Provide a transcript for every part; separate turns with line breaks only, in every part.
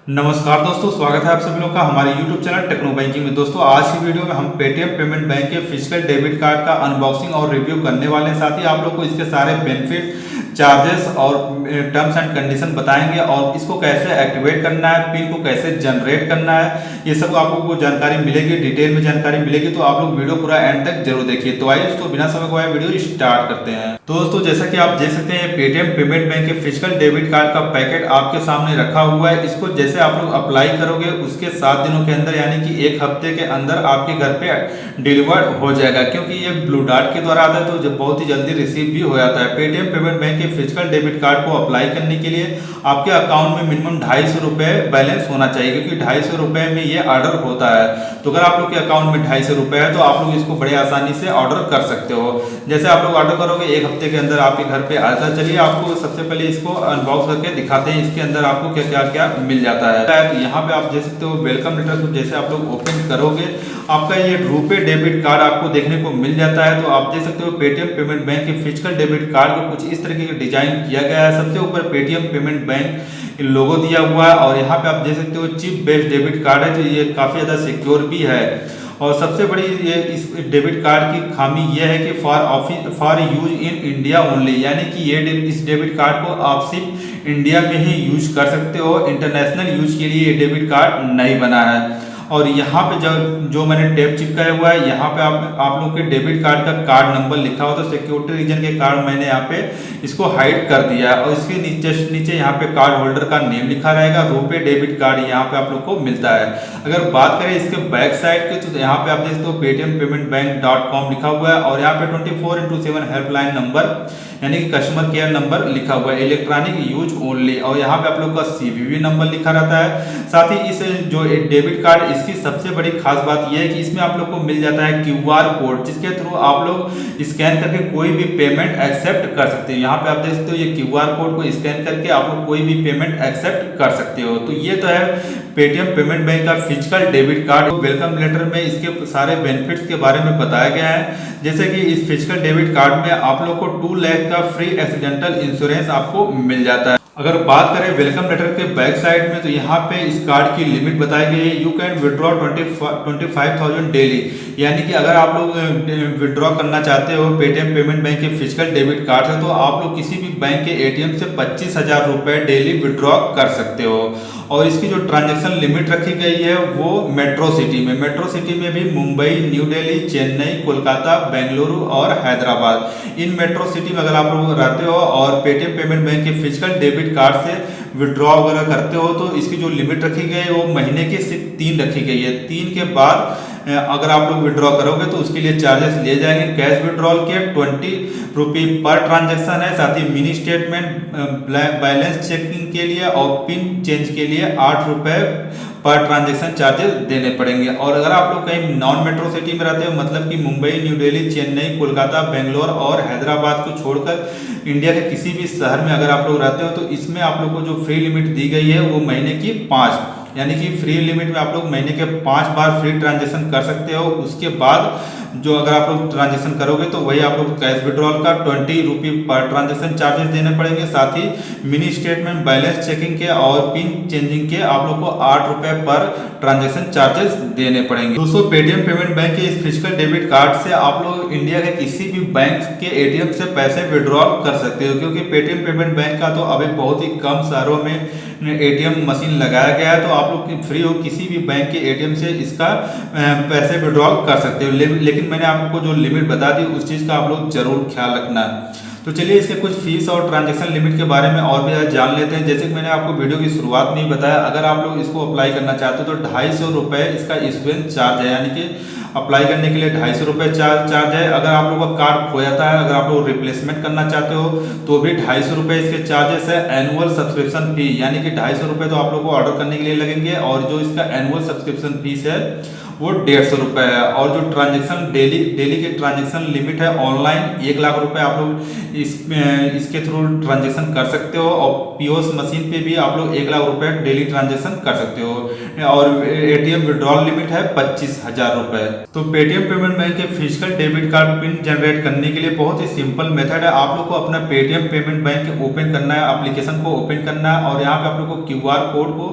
नमस्कार दोस्तों, स्वागत है आप सभी लोग का हमारे YouTube चैनल टेक्नो बैंकिंग में। दोस्तों आज की वीडियो में हम पेटीएम पेमेंट बैंक के फिजिकल डेबिट कार्ड का अनबॉक्सिंग और रिव्यू करने वाले हैं। साथ ही आप लोग को इसके सारे बेनिफिट, चार्जेस और टर्म्स एंड कंडीशन बताएंगे और इसको कैसे एक्टिवेट करना है, पिन को कैसे जनरेट करना है, ये सब आपको को जानकारी मिलेगी, डिटेल में जानकारी मिलेगी। तो आप लोग वीडियो पूरा एंड तक जरूर देखिए। तो आइए दोस्तों बिना समय गवाए वीडियो स्टार्ट करते हैं। तो दोस्तों जैसा कि आप देख सकते हैं पेटीएम पेमेंट बैंक के फिजिकल डेबिट कार्ड का पैकेट आपके सामने रखा हुआ है। इसको जैसे आप लोग अप्लाई करोगे उसके 7 दिनों के अंदर यानी कि 1 हफ्ते के अंदर आपके घर पे डिलीवर हो जाएगा, क्योंकि ये ब्लू डार्ट के द्वारा आता है तो जब बहुत ही जल्दी रिसीव भी हो जाता है। पेटीएम पेमेंट बैंक के फिजिकल डेबिट कार्ड को अप्लाई करने के लिए आपके अकाउंट में मिनिमम 250 रुपये बैलेंस होना चाहिए, क्योंकि 250 रुपये में ये ऑर्डर होता है। तो अगर आप लोग के अकाउंट में 250 रुपये है तो आप लोग इसको बड़े आसानी से ऑर्डर कर सकते हो। जैसे आप लोग ऑर्डर करोगे 1 हफ्ते के अंदर आपके घर पे आ जाता। चलिए आपको सबसे पहले इसको अनबॉक्स करके दिखाते हैं, इसके अंदर आपको क्या क्या क्या मिल जाता है। तो यहाँ पे आप देख सकते हो वेलकम लेटर को जैसे आप लोग ओपन करोगे आपका ये रुपे डेबिट कार्ड आपको देखने को मिल जाता है। तो आप देख सकते हो पेटीएम पेमेंट बैंक के फिजिकल डेबिट कार्ड को कुछ इस तरीके का डिजाइन किया गया है। सबसे ऊपर पेटीएम पेमेंट बैंक लोगो दिया हुआ है और यहाँ पे आप देख सकते हो चिप बेस्ड डेबिट कार्ड है, तो ये काफ़ी ज़्यादा सिक्योर भी है। और सबसे बड़ी ये इस डेबिट कार्ड की खामी ये है कि for use in India only, यानी कि ये इस डेबिट कार्ड को आप सिर्फ इंडिया में ही यूज कर सकते हो, इंटरनेशनल यूज के लिए ये डेबिट कार्ड नहीं बना है। और यहाँ पे जो मैंने टैब चिपकाया हुआ है यहाँ पे आप लोग के डेबिट कार्ड का कार्ड नंबर लिखा हो, तो सिक्योरिटी रीजन के कारण मैंने यहाँ पे इसको हाइड कर दिया है। और इसके नीचे यहाँ पे कार्ड होल्डर का नेम लिखा रहेगा, रुपे डेबिट कार्ड यहाँ पे आप लोग को मिलता है। अगर बात करें इसके बैक साइड की तो यहाँ पे आप देख सकते हो पेटीएम पेमेंट बैंक .com लिखा हुआ है और यहाँ पे 24x7 हेल्पलाइन नंबर यानी कि कस्टमर केयर नंबर लिखा हुआ है, इलेक्ट्रॉनिक यूज ओनली। और यहाँ पे आप लोग का CVV नंबर लिखा रहता है। साथ ही इस जो डेबिट कार्ड इसकी सबसे बड़ी खास बात यह है कि इसमें आप लोग को मिल जाता है QR कोड, जिसके थ्रू आप लोग स्कैन करके कोई भी पेमेंट एक्सेप्ट कर सकते हो। यहाँ पे आप देख सकते हो ये QR कोड को स्कैन करके आप लोग कोई भी पेमेंट एक्सेप्ट कर सकते हो। तो ये तो है पेटीएम पेमेंट बैंक का physical debit card. Welcome letter में इसके सारे बेनिफिट्स के बारे में बताया गया है, जैसे कि इस फिजिकल डेबिट कार्ड में आप लोग को 2 लाख का फ्री एक्सीडेंटल इंश्योरेंस आपको मिल जाता है। अगर बात करें वेलकम लेटर के बैक साइड में तो यहाँ पे इस कार्ड की लिमिट बताई गई है, यू कैन विड्रॉ 25,000 डेली, यानी कि अगर आप लोग विड्रॉ करना चाहते हो पेटीएम पेमेंट बैंक के फिजिकल डेबिट कार्ड से तो आप लोग किसी भी बैंक के ATM से 25,000 रुपये डेली विड्रॉ कर सकते हो। और इसकी जो ट्रांजैक्शन लिमिट रखी गई है वो मेट्रो सिटी में भी मुंबई, न्यू दिल्ली, चेन्नई, कोलकाता, बेंगलुरु और हैदराबाद, इन मेट्रो सिटी में अगर आप लोग रहते हो और पेटीएम पेमेंट बैंक के फिजिकल डेबिट कार्ड से विड्रॉ वगैरह करते हो तो इसकी जो लिमिट रखी गई है वो महीने की सिर्फ 3 रखी गई है। 3 के बाद अगर आप लोग विड्रॉ करोगे तो उसके लिए चार्जेस लिए जाएंगे। कैश विड्रॉल के 20 रुपये पर ट्रांजैक्शन है। साथ ही मिनी स्टेटमेंट बैलेंस चेकिंग के लिए और पिन चेंज के लिए 8 रुपये पर ट्रांजैक्शन चार्जेस देने पड़ेंगे। और अगर आप लोग कहीं नॉन मेट्रो सिटी में रहते हो, मतलब कि मुंबई, न्यू दिल्ली, चेन्नई, कोलकाता, बेंगलोर और हैदराबाद को छोड़कर इंडिया के किसी भी शहर में अगर आप लोग रहते हो तो इसमें आप लोग को जो फ्री लिमिट दी गई है वो महीने की 5, यानी कि फ्री लिमिट में आप लोग महीने के 5 बार फ्री ट्रांजैक्शन कर सकते हो। उसके बाद जो अगर आप लोग ट्रांजैक्शन करोगे तो वही आप लोग कैश विड्रॉल का 20 रुपये पर ट्रांजैक्शन चार्जेस देने पड़ेंगे। साथ ही मिनी स्टेटमेंट बैलेंस चेकिंग के और पिन चेंजिंग के आप लोग को 8 रुपये पर ट्रांजैक्शन चार्जेस देने पड़ेंगे। दोस्तों पेटीएम पेमेंट बैंक के इस फिजिकल डेबिट कार्ड से आप लोग इंडिया के किसी भी बैंक के ATM से पैसे विड्रॉल कर सकते हो, क्योंकि पेटीएम पेमेंट बैंक का तो अभी बहुत ही कम शहरों में ATM मशीन लगाया गया है। तो आप लोग फ्री हो किसी भी बैंक के ATM से इसका पैसे विड्रॉल कर सकते हो। लेकिन मैंने आपको जो लिमिट बता दी उस चीज़ का आप लोग जरूर ख्याल रखना है। तो चलिए इसके कुछ फीस और ट्रांजैक्शन लिमिट के बारे में और भी जान लेते हैं। जैसे कि मैंने आपको वीडियो की शुरुआत में ही बताया, अगर आप लोग इसको अप्लाई करना चाहते हो तो 250 रुपये इसका इशुएंस चार्ज है, यानी कि अप्लाई करने के लिए 250 रुपये चार्ज है। अगर आप लोगों का कार्ड खो जाता है, अगर आप लोग रिप्लेसमेंट करना चाहते हो तो भी 250 रुपये इसके चार्जेस है। एनुअल सब्सक्रिप्शन फी यानी कि 250 रुपये तो आप लोग को ऑर्डर करने के लिए लगेंगे और जो इसका एनुअल सब्सक्रिप्शन फीस है वो 150 रुपये है। और जो ट्रांजेक्शन डेली के ट्रांजेक्शन लिमिट है ऑनलाइन 1 लाख रुपए आप लोग इसके थ्रू ट्रांजेक्शन कर सकते हो। और पीओएस मशीन पे भी आप लोग 1 लाख रुपए डेली ट्रांजेक्शन कर सकते हो। और एटीएम विड्रॉल लिमिट है 25,000 रुपए। तो पेटीएम पेमेंट बैंक के physical debit card pin generate करने के लिए बहुत ही सिंपल मेथड है। आप लोग को अपना पेटीएम पेमेंट बैंक ओपन करना है, एप्लीकेशन को ओपन करना है और यहाँ पे आप लोग को क्यूआर कोड को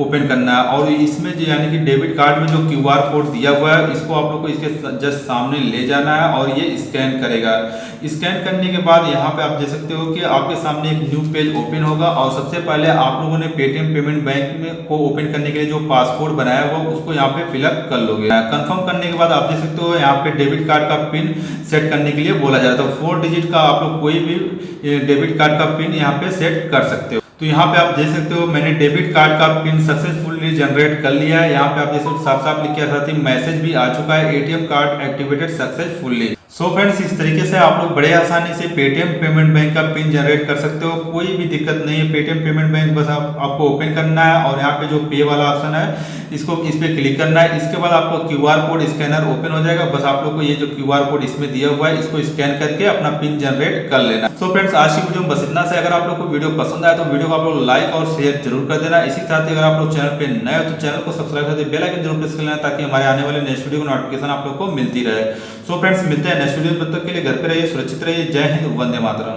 ओपन करना है। और इसमें यानी कि डेबिट कार्ड में जो क्यूआर कोड दिया हुआ है इसको आप लोग को इसके जस्ट सामने ले जाना है और ये स्कैन करेगा। स्कैन करने के बाद यहाँ पे आप देख सकते हो कि आपके सामने एक न्यू पेज ओपन होगा। और सबसे पहले आप लोगों ने पेटीएम पेमेंट बैंक में को ओपन करने के लिए जो पासवर्ड बनाया हुआ उसको यहाँ पे फिलअप कर लोगे। कंफर्म करने के बाद आप देख सकते हो यहाँ पे डेबिट कार्ड का पिन सेट करने के लिए बोला जा रहा है। तो 4 डिजिट का आप लोग कोई भी डेबिट कार्ड का पिन यहाँ पे सेट कर सकते हो। तो यहाँ पे आप देख सकते हो मैंने डेबिट कार्ड का पिन सक्सेसफुली जनरेट कर लिया है। यहाँ पे आप देख सकते हो साफ साफ लिखा साथ ही मैसेज भी आ चुका है, ATM card activated successfully. So friends, इस तरीके से आप लोग बड़े आसानी से पेटीएम पेमेंट बैंक का पिन जनरेट कर सकते हो। कोई भी दिक्कत नहीं है। पेटीएम पेमेंट बैंक बस आपको ओपन करना है और यहाँ पे जो पे वाला ऑप्शन है इसको इस पे क्लिक करना है। इसके बाद आपको क्यूआर कोड स्कैनर ओपन हो जाएगा। बस आप लोग को ये जो क्यूआर कोड इसमें दिया हुआ है इसको स्कैन करके अपना पिन जनरेट कर लेना। सो फ्रेंड्स, आज की वीडियो में बस इतना से। अगर आप लोग को वीडियो पसंद आए तो वीडियो को आप लोग लाइक और शेयर जरूर कर देना। इसी साथ ही अगर आप लोग चैनल पे नए हो तो चैनल को सब्सक्राइब करके बेल आइकन जरूर प्रेस कर लेना ताकि हमारे आने वाले नेक्स्ट वीडियो की नोटिफिकेशन आप लोग को मिलती रहे। सो फ्रेंड्स, मिलते हैं नेक्स्ट वीडियो में। तब तक के लिए घर पे रहिए, सुरक्षित रहिए। जय हिंद, वंदे मातरम।